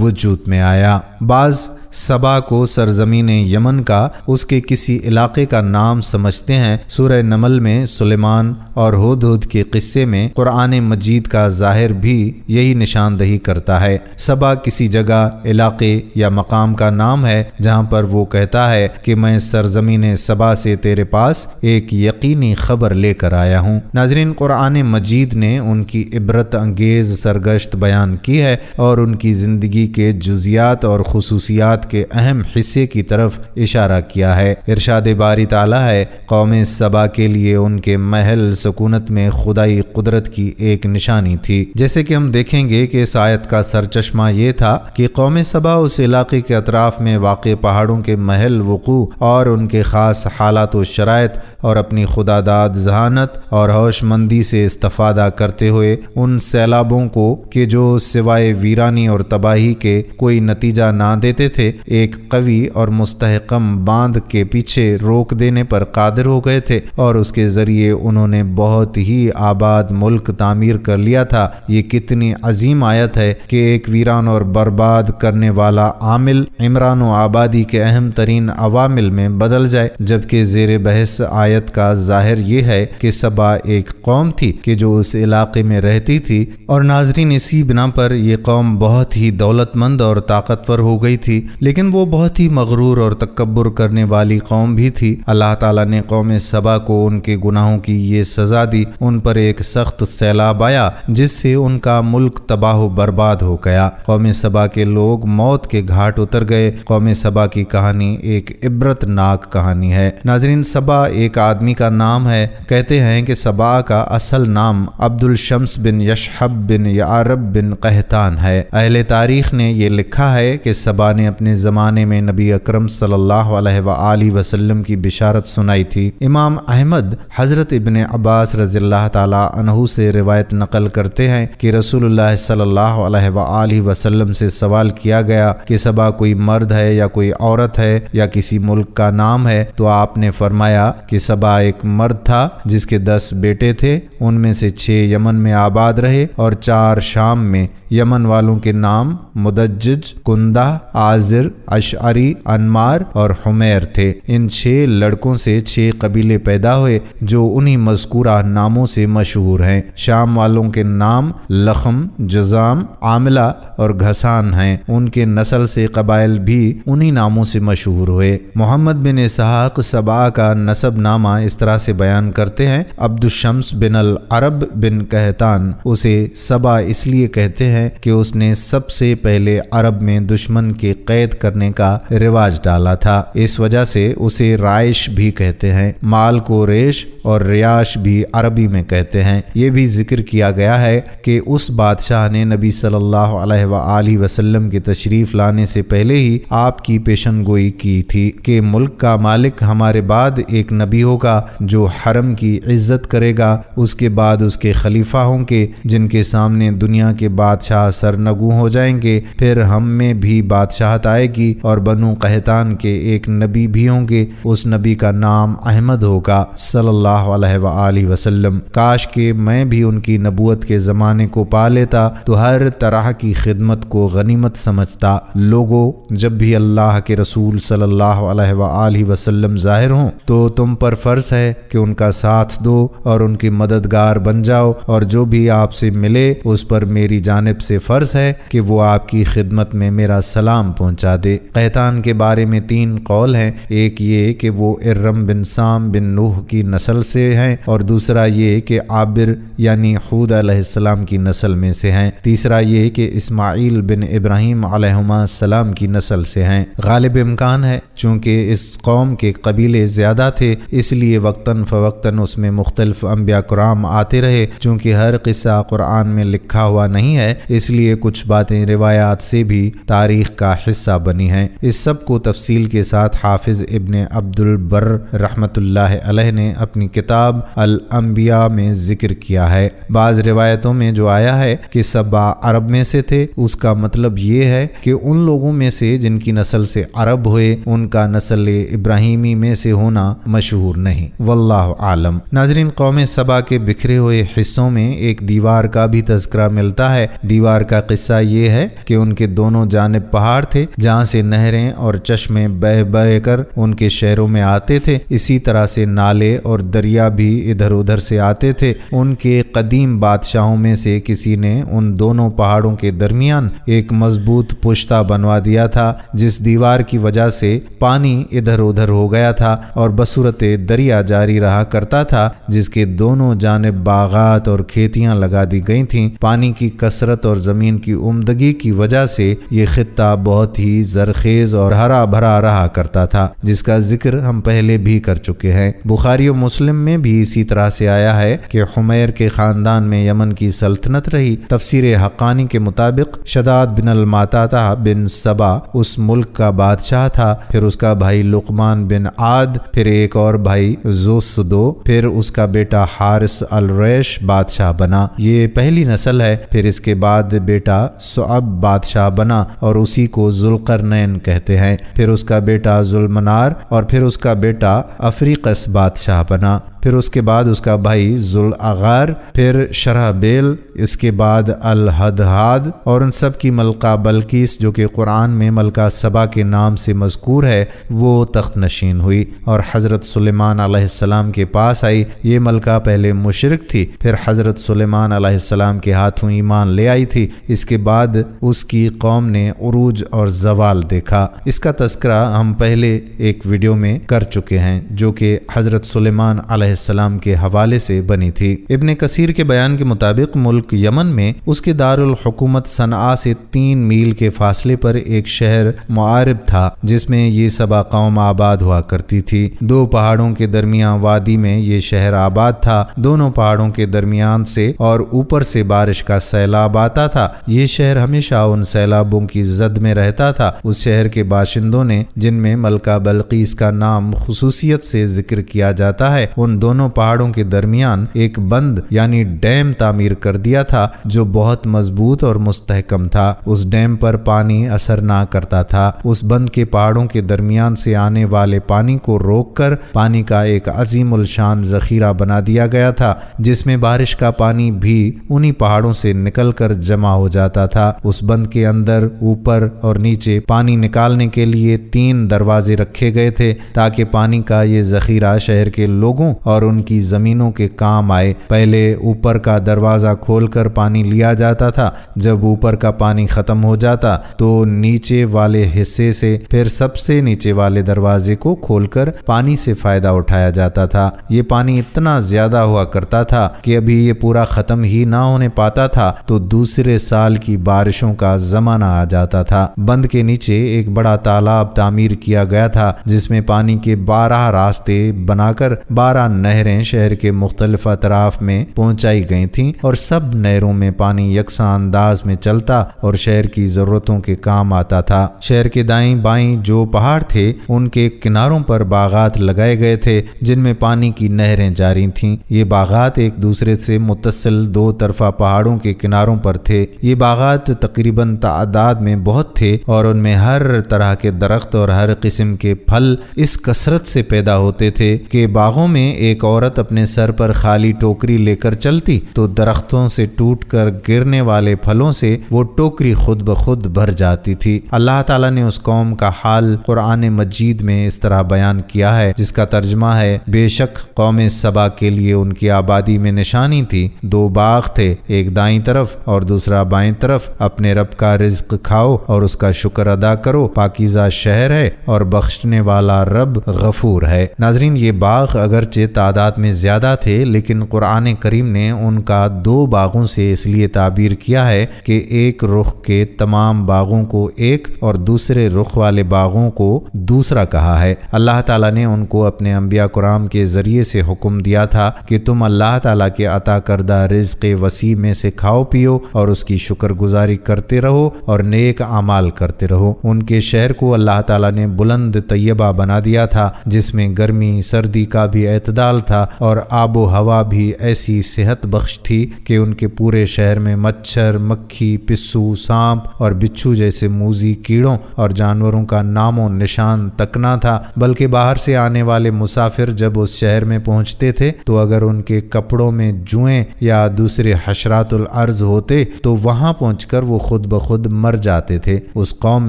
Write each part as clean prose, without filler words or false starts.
وجود میں آیا۔ بعض سبا کو سرزمین یمن کا اس کے کسی علاقے کا نام سمجھتے ہیں۔ سورہ نمل میں سلیمان اور ہدہد کے قصے میں قرآن مجید کا ظاہر بھی یہی نشاندہی کرتا ہے۔ سبا کسی جگہ، علاقے یا مقام کا نام ہے جہاں پر وہ کہتا ہے کہ میں سرزمین سبا سے تیرے پاس ایک یقینی خبر لے کر آیا ہوں۔ ناظرین، قرآن مجید نے ان کی عبرت انگیز سرگشت بیان کی ہے اور ان کی زندگی کے جزیات اور خصوصیات کے اہم حصے کی طرف اشارہ کیا ہے۔ ارشاد باری تعالیٰ ہے، قوم سبا کے لیے ان کے محل سکونت میں خدائی قدرت کی ایک نشانی تھی۔ جیسے کہ ہم دیکھیں گے کہ اس آیت کا سرچشمہ یہ تھا کہ قوم سبا اس علاقے کے اطراف میں واقع پہاڑوں کے محل وقوع اور ان کے خاص حالات و شرائط اور اپنی خداداد ذہانت اور ہوش مندی سے استفادہ کرتے ہوئے ان سیلابوں کو کہ جو سوائے ویرانی اور تباہی کے کوئی نتیجہ نہ دیتے تھے، ایک قوی اور مستحکم باندھ کے پیچھے روک دینے پر قادر ہو گئے تھے، اور اس کے ذریعے انہوں نے بہت ہی آباد ملک تعمیر کر لیا تھا۔ یہ کتنی عظیم آیت ہے کہ ایک ویران اور برباد کرنے والا عامل عمران و آبادی کے اہم ترین عوامل میں بدل جائے، جبکہ زیر بحث آیت کا ظاہر یہ ہے کہ سبا ایک قوم تھی کہ جو اس علاقے میں رہتی تھی، اور ناظرین اسی بنا پر یہ قوم بہت ہی دولت مند اور طاقتور ہو گئی تھی، لیکن وہ بہت ہی مغرور اور تکبر کرنے والی قوم بھی تھی۔ اللہ تعالیٰ نے قوم سبا کو ان کے گناہوں کی یہ سزا دی۔ ان پر ایک سخت سیلاب آیا جس سے ان کا ملک تباہ و برباد ہو گیا۔ قوم سبا کے لوگ موت کے گھاٹ اتر گئے۔ قوم سبا کی کہانی ایک عبرت ناک کہانی ہے۔ ناظرین، سبا ایک آدمی کا نام ہے۔ کہتے ہیں کہ سبا کا اصل نام عبد الشمس بن یشحب بن یعرب بن قحطان ہے۔ اہل تاریخ نے یہ لکھا ہے کہ سبا نے اپنے زمانے میں نبی اکرم صلی اللہ علیہ وآلہ وسلم کی بشارت سنائی تھی۔ امام احمد حضرت ابن عباس رضی اللہ تعالی عنہ سے روایت نقل کرتے ہیں کہ رسول اللہ صلی اللہ علیہ وآلہ وسلم سے سوال کیا گیا کہ سبا کوئی مرد ہے یا کوئی عورت ہے یا کسی ملک کا نام ہے، تو آپ نے فرمایا کہ سبا ایک مرد تھا جس کے 10 بیٹے تھے، ان میں سے 6 یمن میں آباد رہے اور 4 شام میں۔ یمن والوں کے نام مدجج، کندہ، عازر، اشعری، انمار اور حمیر تھے۔ ان 6 لڑکوں سے 6 قبیلے پیدا ہوئے جو انہی مذکورہ ناموں سے مشہور ہیں۔ شام والوں کے نام لخم، جزام، عاملہ اور گھسان ہیں۔ ان کے نسل سے قبائل بھی انہی ناموں سے مشہور ہوئے۔ محمد بن اسحاق سبا کا نسب نامہ اس طرح سے بیان کرتے ہیں: عبد الشمس بن العرب بن قحطان۔ اسے سبا اس لیے کہتے ہیں کہ اس نے سب سے پہلے عرب میں دشمن کے قید کرنے کا رواج ڈالا تھا، اس وجہ سے اسے رائش بھی کہتے ہیں۔ مال کو ریش اور ریاش بھی عربی میں کہتے ہیں۔ یہ بھی ذکر کیا گیا ہے کہ اس بادشاہ نے نبی صلی اللہ علیہ وآلہ وسلم کے تشریف لانے سے پہلے ہی آپ کی پیشن گوئی کی تھی کہ ملک کا مالک ہمارے بعد ایک نبی ہوگا جو حرم کی عزت کرے گا، اس کے بعد اس کے خلیفہ ہوں گے جن کے سامنے دنیا کے بادشاہ سرنگو ہو جائیں گے، پھر ہم میں بھی بادشاہت آئے گی اور بنو قحطان کے ایک نبی بھی ہوں گے، اس نبی کا نام احمد ہوگا صلی اللہ علیہ وآلہ وسلم۔ کاش کہ میں بھی ان کی نبوت کے زمانے کو پا لیتا تو ہر طرح کی خدمت کو غنیمت سمجھتا۔ لوگوں، جب بھی اللہ کے رسول صلی اللہ علیہ وآلہ وسلم ظاہر ہوں تو تم پر فرض ہے کہ ان کا ساتھ دو اور ان کی مددگار بن جاؤ، اور جو بھی آپ سے ملے اس پر میری جانب سے فرض ہے کہ وہ آپ کی خدمت میں میرا سلام پہنچا دے۔ قحطان کے بارے میں 3 قول ہیں۔ ایک یہ کہ وہ ارم بن سام بن نوح کی نسل سے ہیں، اور دوسرا یہ کہ عابر یعنی حود علیہ السلام کی نسل میں سے ہیں، تیسرا یہ کہ اسماعیل بن ابراہیم علیہما السلام کی نسل سے ہیں۔ غالب امکان ہے چونکہ اس قوم کے قبیلے زیادہ تھے، اس لیے وقتاً فوقتاً اس میں مختلف انبیاء کرام آتے رہے۔ چونکہ ہر قصہ قرآن میں لکھا ہوا نہیں ہے، اس لیے کچھ باتیں روایات سے بھی تاریخ کا حصہ بنی ہیں۔ اس سب کو تفصیل کے ساتھ حافظ ابن عبد البر رحمۃ اللہ علیہ نے اپنی کتاب الانبیاء میں ذکر کیا ہے۔ بعض روایتوں میں جو آیا ہے کہ سبا عرب میں سے تھے، اس کا مطلب یہ ہے کہ ان لوگوں میں سے جن کی نسل سے عرب ہوئے ان کا نسل ابراہیمی میں سے ہونا مشہور نہیں، واللہ عالم۔ ناظرین، قوم سبا کے بکھرے ہوئے حصوں میں ایک دیوار کا بھی تذکرہ ملتا ہے۔ دیوار کا قصہ یہ ہے کہ ان کے دونوں جانب پہاڑ تھے جہاں سے نہریں اور چشمے بہہ بہہ کر ان کے شہروں میں آتے تھے، اسی طرح سے نالے اور دریا بھی ادھر ادھر سے آتے تھے۔ ان کے قدیم بادشاہوں میں سے کسی نے ان دونوں پہاڑوں کے درمیان ایک مضبوط پشتہ بنوا دیا تھا جس دیوار کی وجہ سے پانی ادھر ادھر ہو گیا تھا اور بصورت دریا جاری رہا کرتا تھا، جس کے دونوں جانب باغات اور کھیتیاں لگا دی گئی تھیں۔ پانی کی کثرت اور زمین کی عمدگی کی وجہ سے یہ خطہ بہت ہی زرخیز اور ہرا بھرا رہا کرتا تھا، جس کا ذکر ہم پہلے بھی کر چکے ہیں۔ بخاری و مسلم میں بھی اسی طرح سے آیا ہے کہ حمیر کے خاندان میں یمن کی سلطنت رہی۔ تفسیر حقانی کے مطابق شداد بن المعتاتہ بن سبا اس ملک کا بادشاہ تھا، پھر اس کا بھائی لقمان بن عاد، پھر ایک اور بھائی زوسدو، پھر اس کا بیٹا حارث الریش بادشاہ بنا۔ یہ پہلی نسل ہے۔ پھر اس کے بعد بیٹا صعب بادشاہ بنا اور اسی کو ذوالقرنین کہتے ہیں۔ پھر اس کا بیٹا ذوالمنار اور پھر اس کا بیٹا افریقس بادشاہ بنا۔ پھر اس کے بعد اس کا بھائی ذوالعغار، پھر شرحبیل، اس کے بعد الہدہاد، اور ان سب کی ملکہ بلقیس جو کہ قرآن میں ملکہ سبا کے نام سے مذکور ہے وہ تخت نشین ہوئی اور حضرت سلیمان علیہ السلام کے پاس آئی۔ یہ ملکہ پہلے مشرک تھی، پھر حضرت سلیمان علیہ السلام کے ہاتھوں ایمان لے آئی تھی۔ اس کے بعد اس کی قوم نے عروج اور زوال دیکھا۔ اس کا تذکرہ ہم پہلے ایک ویڈیو میں کر چکے ہیں جو کہ حضرت سلیمان علیہ السلام کے حوالے سے بنی تھی۔ ابن کثیر کے بیان کے مطابق ملک یمن میں اس کے دارالحکومت صنعاء سے 3 میل کے فاصلے پر ایک شہر معارب تھا جس میں یہ سبا قوم آباد ہوا کرتی تھی۔ 2 پہاڑوں کے درمیان وادی میں یہ شہر آباد تھا۔ دونوں پہاڑوں کے درمیان سے اور اوپر سے بارش کا سیلاب آتا تھا۔ یہ شہر ہمیشہ ان سیلابوں کی زد میں رہتا تھا۔ اس شہر کے باشندوں نے، جن میں ملکہ بلقیس کا نام خصوصیت سے ذکر کیا جاتا ہے، ان دونوں پہاڑوں کے درمیان ایک بند یعنی ڈیم تعمیر کر دیا تھا جو بہت مضبوط اور مستحکم تھا۔ اس ڈیم پر پانی اثر نہ کرتا تھا۔ اس بند کے پہاڑوں کے درمیان سے آنے والے پانی کو روک کر پانی کا ایک عظیم الشان ذخیرہ بنا دیا گیا تھا جس میں بارش کا پانی بھی انہی پہاڑوں سے نکل کر جمع ہو جاتا تھا۔ اس بند کے اندر، اوپر اور نیچے پانی نکالنے کے لیے 3 دروازے رکھے گئے تھے تاکہ پانی کا یہ ذخیرہ شہر کے لوگوں اور ان کی زمینوں کے کام آئے۔ پہلے اوپر کا دروازہ کھول کر پانی لیا جاتا تھا، جب اوپر کا پانی ختم ہو جاتا تو نیچے والے حصے سے پھر سب سے نیچے والے دروازے کو کھول کر پانی سے فائدہ اٹھایا جاتا تھا۔ یہ پانی اتنا زیادہ ہوا کرتا تھا کہ ابھی یہ پورا ختم ہی نہ ہونے پاتا تھا تو دوسرے سال کی بارشوں کا زمانہ آ جاتا تھا۔ بند کے نیچے ایک بڑا تالاب تعمیر کیا گیا تھا جس میں پانی کے 12 راستے بنا کر 12 نہریں شہر کے مختلف اطراف میں پہنچائی گئی تھیں اور سب نہروں میں پانی یکساں انداز میں چلتا اور شہر کی ضرورتوں کے کام آتا تھا۔ شہر کے دائیں بائیں جو پہاڑ تھے ان کے کناروں پر باغات لگائے گئے تھے جن میں پانی کی نہریں جاری تھیں۔ یہ باغات ایک دوسرے سے متصل 2 طرفہ پہاڑوں کے کناروں پر تھے۔ یہ باغات تقریباً تعداد میں بہت تھے اور ان میں ہر طرح کے درخت اور ہر قسم کے پھل اس کثرت سے پیدا ہوتے تھے کہ باغوں میں ایک عورت اپنے سر پر خالی ٹوکری لے کر چلتی تو درختوں سے ٹوٹ کر گرنے والے پھلوں سے وہ ٹوکری خود بخود بھر جاتی تھی۔ اللہ تعالیٰ نے اس قوم کا حال قرآن مجید میں اس طرح بیان کیا ہے جس کا ترجمہ ہے، بے شک قوم سبا کے لیے ان کی آبادی میں نشانی تھی، 2 باغ تھے، ایک دائیں طرف اور دوسرا بائیں طرف، اپنے رب کا رزق کھاؤ اور اس کا شکر ادا کرو، پاکیزہ شہر ہے اور بخشنے والا رب غفور ہے۔ ناظرین، یہ باغ اگرچہ تعداد میں زیادہ تھے لیکن قرآن کریم نے ان کا 2 باغوں سے اس لیے تعبیر کیا ہے کہ ایک رخ کے تمام باغوں کو ایک اور دوسرے رخ والے باغوں کو دوسرا کہا ہے۔ اللہ تعالیٰ نے ان کو اپنے انبیاء کرام کے ذریعے سے حکم دیا تھا کہ تم اللہ تعالیٰ کے عطا کردہ رزق وسیع میں سے کھاؤ پیو اور اس کی شکر گزاری کرتے رہو اور نیک اعمال کرتے رہو۔ ان کے شہر کو اللہ تعالیٰ نے بلند طیبہ بنا دیا تھا جس میں گرمی سردی کا بھی اعتدال اعتدال تھا اور آب و ہوا بھی ایسی صحت بخش تھی کہ ان کے پورے شہر میں مچھر، مکھی، پسو، سانپ اور بچھو جیسے موذی کیڑوں اور جانوروں کا نام و نشان تک نہ تھا، بلکہ باہر سے آنے والے مسافر جب اس شہر میں پہنچتے تھے تو اگر ان کے کپڑوں میں جوئیں یا دوسرے حشرات الارض ہوتے تو وہاں پہنچ کر وہ خود بخود مر جاتے تھے۔ اس قوم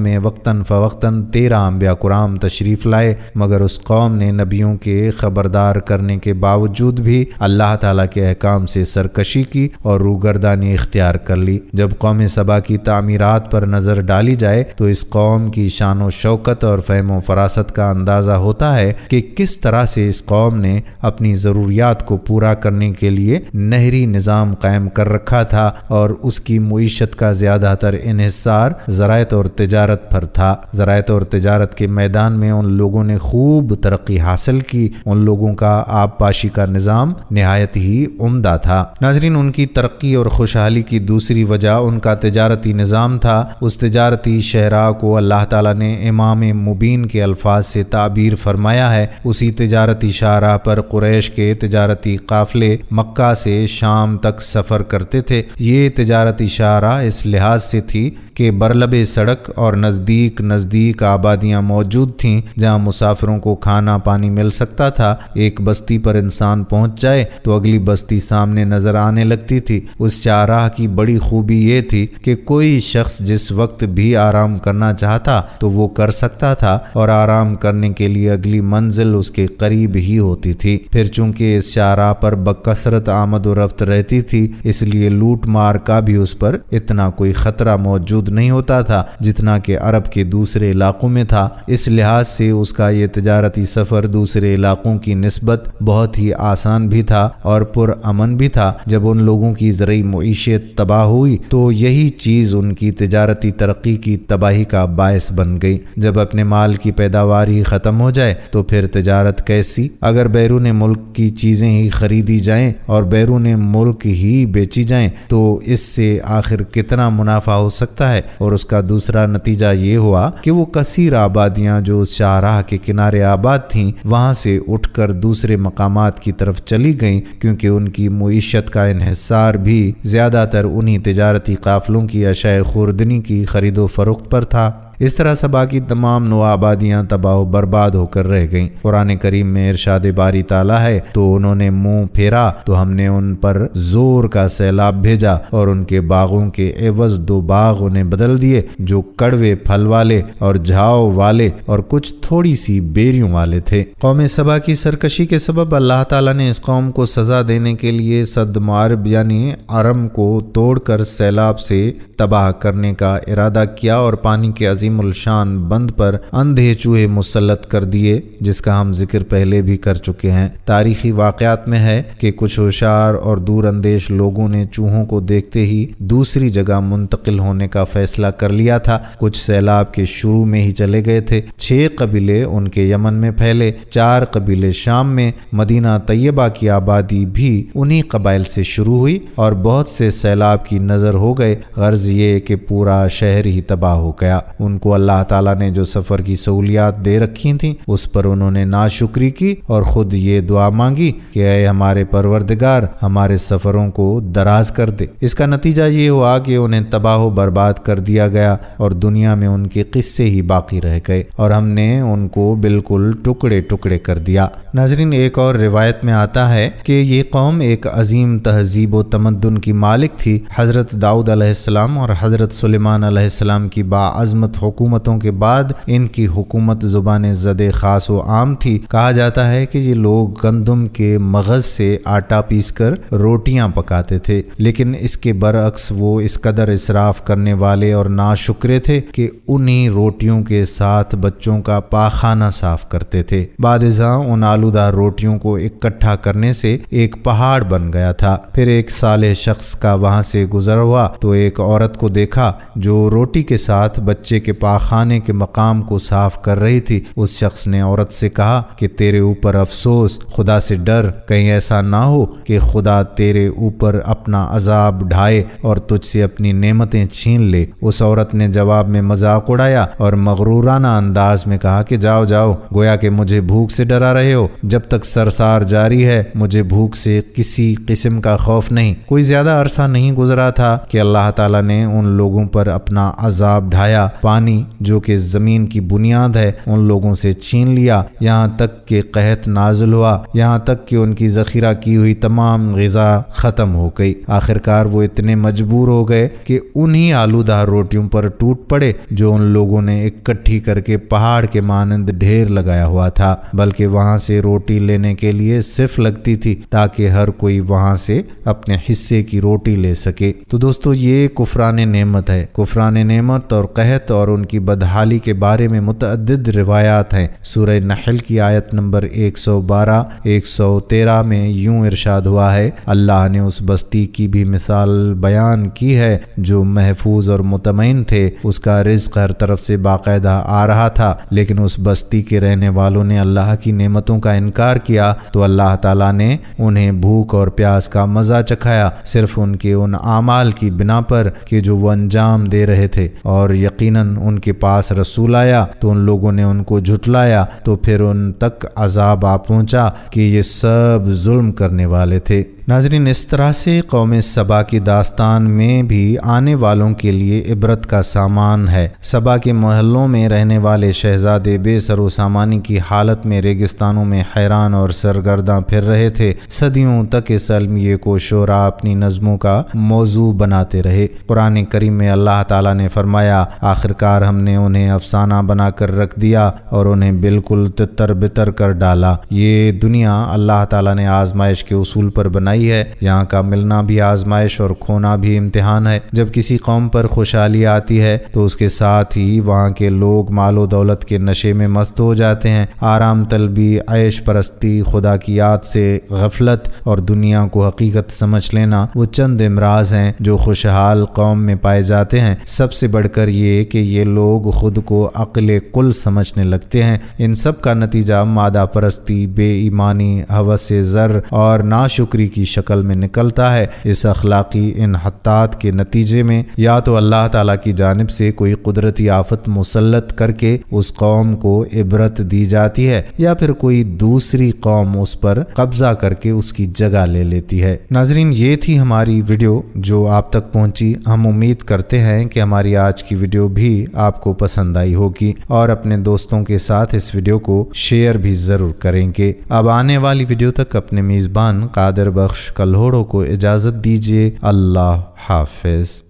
میں وقتاً فوقتاً 13 انبیاء کرام تشریف لائے، مگر اس قوم نے نبیوں کے خبردار کرنے کے باوجود بھی اللہ تعالیٰ کے احکام سے سرکشی کی اور روگردانی اختیار کر لی۔ جب قوم سبا کی تعمیرات پر نظر ڈالی جائے تو اس قوم کی شان و شوکت اور فہم و فراست کا اندازہ ہوتا ہے کہ کس طرح سے اس قوم نے اپنی ضروریات کو پورا کرنے کے لیے نہری نظام قائم کر رکھا تھا اور اس کی معیشت کا زیادہ تر انحصار زراعت اور تجارت پر تھا۔ زراعت اور تجارت کے میدان میں ان لوگوں نے خوب ترقی حاصل کی۔ ان لوگوں کا آبپاشی کا نظام نہایت ہی عمدہ تھا۔ ناظرین، ان کی ترقی اور خوشحالی کی دوسری وجہ ان کا تجارتی نظام تھا۔ اس تجارتی شہراء کو اللہ تعالیٰ نے امام مبین کے الفاظ سے تعبیر فرمایا ہے۔ اسی تجارتی شاہراہ پر قریش کے تجارتی قافلے مکہ سے شام تک سفر کرتے تھے۔ یہ تجارتی شاہراہ اس لحاظ سے تھی کہ برلب سڑک اور نزدیک آبادیاں موجود تھیں جہاں مسافروں کو کھانا پانی مل سکتا تھا۔ ایک بستی پر انسان پہنچ جائے تو اگلی بستی سامنے نظر آنے لگتی تھی۔ اس شاہراہ کی بڑی خوبی یہ تھی کہ کوئی شخص جس وقت بھی آرام کرنا چاہتا تو وہ کر سکتا تھا اور آرام کرنے کے لیے اگلی منزل اس کے قریب ہی ہوتی تھی۔ پھر چونکہ اس شاہراہ پر بکثرت آمد و رفت رہتی تھی، اس لیے لوٹ مار کا بھی اس پر اتنا کوئی خطرہ موجود نہیں ہوتا تھا جتنا کہ عرب کے دوسرے علاقوں میں تھا۔ اس لحاظ سے اس کا یہ تجارتی سفر دوسرے علاقوں کی نسبت بہت ہی آسان بھی تھا اور پرامن بھی تھا۔ جب ان لوگوں کی زرعی معیشت تباہ ہوئی تو یہی چیز ان کی تجارتی ترقی کی تباہی کا باعث بن گئی۔ جب اپنے مال کی پیداوار ہی ختم ہو جائے تو پھر تجارت کیسی؟ اگر بیرون ملک کی چیزیں ہی خریدی جائیں اور بیرون ملک ہی بیچی جائیں تو اس سے آخر کتنا منافع ہو سکتا ہے؟ اور اس کا دوسرا نتیجہ یہ ہوا کہ وہ کثیر آبادیاں جو اس شاہراہ کے کنارے آباد تھیں وہاں سے اٹھ کر دوسرے مقامات کی طرف چلی گئیں، کیونکہ ان کی معیشت کا انحصار بھی زیادہ تر انہی تجارتی قافلوں کی اشیاء خوردنی کی خرید و فروخت پر تھا۔ اس طرح سبا کی تمام نو آبادیاں تباہ و برباد ہو کر رہ گئیں۔ قرآن کریم میں ارشاد باری تعالیٰ ہے، تو انہوں نے منہ پھیرا تو ہم نے ان پر زور کا سیلاب بھیجا اور ان کے باغوں کے عوض 2 باغ انہیں بدل دیے جو کڑوے پھل والے اور جھاؤ والے اور کچھ تھوڑی سی بیریوں والے تھے۔ قوم سبا کی سرکشی کے سبب اللہ تعالیٰ نے اس قوم کو سزا دینے کے لیے سد معرب یعنی ارم کو توڑ کر سیلاب سے تباہ کرنے کا ارادہ کیا اور پانی کے عظیم الشان بند پر اندھے چوہے مسلط کر دیے، جس کا ہم ذکر پہلے بھی کر چکے ہیں۔ تاریخی واقعات میں ہے کہ کچھ ہوشیار اور دور اندیش لوگوں نے چوہوں کو دیکھتے ہی دوسری جگہ منتقل ہونے کا فیصلہ کر لیا تھا۔ کچھ سیلاب کے شروع میں ہی چلے گئے تھے۔ 6 قبیلے ان کے یمن میں پھیلے، 4 قبیلے شام میں، مدینہ طیبہ کی آبادی بھی انہی قبائل سے شروع ہوئی اور بہت سے سیلاب کی نظر ہو گئے۔ غرض یہ کہ پورا شہر ہی تباہ ہو گیا۔ ان کو اللہ تعالیٰ نے جو سفر کی سہولیات دے رکھی تھیں اس پر انہوں نے ناشکری کی اور خود یہ دعا مانگی کہ اے ہمارے پروردگار ہمارے سفروں کو دراز کر دے۔ اس کا نتیجہ یہ ہوا کہ انہیں تباہ و برباد کر دیا گیا اور دنیا میں ان کے قصے ہی باقی رہ گئے اور ہم نے ان کو بالکل ٹکڑے ٹکڑے کر دیا۔ ناظرین، ایک اور روایت میں آتا ہے کہ یہ قوم ایک عظیم تہذیب و تمدن کی مالک تھی۔ حضرت داؤد علیہ السلام اور حضرت سلیمان علیہ السلام کی باعظمت حکومتوں کے بعد ان کی حکومت زبان زد خاص و عام تھی۔ کہا جاتا ہے کہ یہ لوگ گندم کے مغز سے آٹا پیس کر روٹیاں پکاتے تھے، لیکن اس کے برعکس وہ اس قدر اسراف کرنے والے اور ناشکرے تھے کہ انہی روٹیوں کے ساتھ بچوں کا پاخانہ صاف کرتے تھے۔ بعد ازاں ان آلودہ روٹیوں کو اکٹھا کرنے سے ایک پہاڑ بن گیا تھا۔ پھر ایک صالح شخص کا وہاں سے گزر ہوا تو ایک عورت کو دیکھا جو روٹی کے ساتھ بچے کے پاخانے کے مقام کو صاف کر رہی تھی، اس شخص نے عورت سے کہا کہ تیرے اوپر افسوس، خدا سے ڈر، کہیں ایسا نہ ہو کہ خدا تیرے اوپر اپنا عذاب ڈھائے اور تجھ سے اپنی نعمتیں چھین لے۔ اس عورت نے جواب میں مذاق اڑایا اور مغرورانہ انداز میں کہا کہ جاؤ جاؤ، گویا کہ مجھے بھوک سے ڈرا رہے ہو، جب تک سرسار جاری ہے مجھے بھوک سے کسی قسم کا خوف نہیں۔ کوئی زیادہ عرصہ نہیں گزرا تھا کہ اللہ تعالیٰ نے ان لوگوں پر اپنا عذاب ڈھایا، پانی جو کہ زمین کی بنیاد ہے ان لوگوں سے چھین لیا، یہاں تک کہ قحط نازل ہوا، یہاں تک کہ ان کی ذخیرہ کی ہوئی تمام غذا ختم ہو گئی۔ آخرکار وہ اتنے مجبور ہو گئے کہ انہی آلودہ روٹیوں پر ٹوٹ پڑے جو ان لوگوں نے اکٹھی کر کے پہاڑ کے مانند ڈھیر لگایا ہوا تھا، بلکہ وہاں سے روٹی لینے کے لیے صرف لگتی تھی تاکہ ہر کوئی وہاں سے اپنے حصے کی روٹی لے سکے۔ تو دوستو یہ کفران نعمت ہے۔ کفران نعمت اور قحط اور ان کی بدحالی کے بارے میں متعدد روایات ہیں۔ سورہ نحل کی آیت نمبر 112 113 میں یوں ارشاد ہوا ہے، اللہ نے اس بستی کی بھی مثال بیان کی ہے جو محفوظ اور مطمئن تھے، اس کا رزق ہر طرف سے باقاعدہ آ رہا تھا، لیکن اس بستی کے رہنے والوں نے اللہ کی نعمتوں کا انکار کیا تو اللہ تعالیٰ نے انہیں بھوک اور پیاس کا مزہ چکھایا، صرف ان کے ان اعمال کی بنا پر کہ جو وہ انجام دے رہے تھے، اور یقیناً ان کے پاس رسول آیا تو ان لوگوں نے ان کو جھٹلایا تو پھر ان تک عذاب آ پہنچا کہ یہ سب ظلم کرنے والے تھے۔ ناظرین، اس طرح سے قوم سبا کی داستان میں بھی آنے والوں کے لیے عبرت کا سامان ہے۔ سبا کے محلوں میں رہنے والے شہزادے بے سر و سامانی کی حالت میں ریگستانوں میں حیران اور سرگرداں پھر رہے تھے۔ صدیوں تک اس المیے کو شعراء اپنی نظموں کا موضوع بناتے رہے۔ قرآن کریم میں اللہ تعالیٰ نے فرمایا، آخرکار ہم نے انہیں افسانہ بنا کر رکھ دیا اور انہیں بالکل تتر بتر کر ڈالا۔ یہ دنیا اللہ تعالیٰ نے آزمائش کے اصول پر بنائی ہے، یہاں کا ملنا بھی آزمائش اور کھونا بھی امتحان ہے۔ جب کسی قوم پر خوشحالی آتی ہے تو اس کے ساتھ ہی وہاں کے لوگ مال و دولت کے نشے میں مست ہو جاتے ہیں۔ آرام طلبی، عیش پرستی، خدا کی یاد سے غفلت اور دنیا کو حقیقت سمجھ لینا وہ چند امراض ہیں جو خوشحال قوم میں پائے جاتے ہیں۔ سب سے بڑھ کر یہ کہ یہ لوگ خود کو عقل کل سمجھنے لگتے ہیں۔ ان سب کا نتیجہ مادہ پرستی، بے ایمانی، ہوس زر اور ناشکری کی شکل میں نکلتا ہے۔ اس اخلاقی انحطاط کے نتیجے میں یا تو اللہ تعالیٰ کی جانب سے کوئی قدرتی آفت مسلط کر کے اس قوم کو عبرت دی جاتی ہے، یا پھر کوئی دوسری قوم اس پر قبضہ کر کے اس کی جگہ لے لیتی ہے۔ ناظرین، یہ تھی ہماری ویڈیو جو آپ تک پہنچی۔ ہم امید کرتے ہیں کہ ہماری آج کی ویڈیو بھی آپ کو پسند آئی ہوگی اور اپنے دوستوں کے ساتھ اس ویڈیو کو شیئر بھی ضرور کریں گے۔ اب آنے والی ویڈیو تک اپنے میزبان قادر بخش کلہوڑوں کو اجازت دیجیے۔ اللہ حافظ۔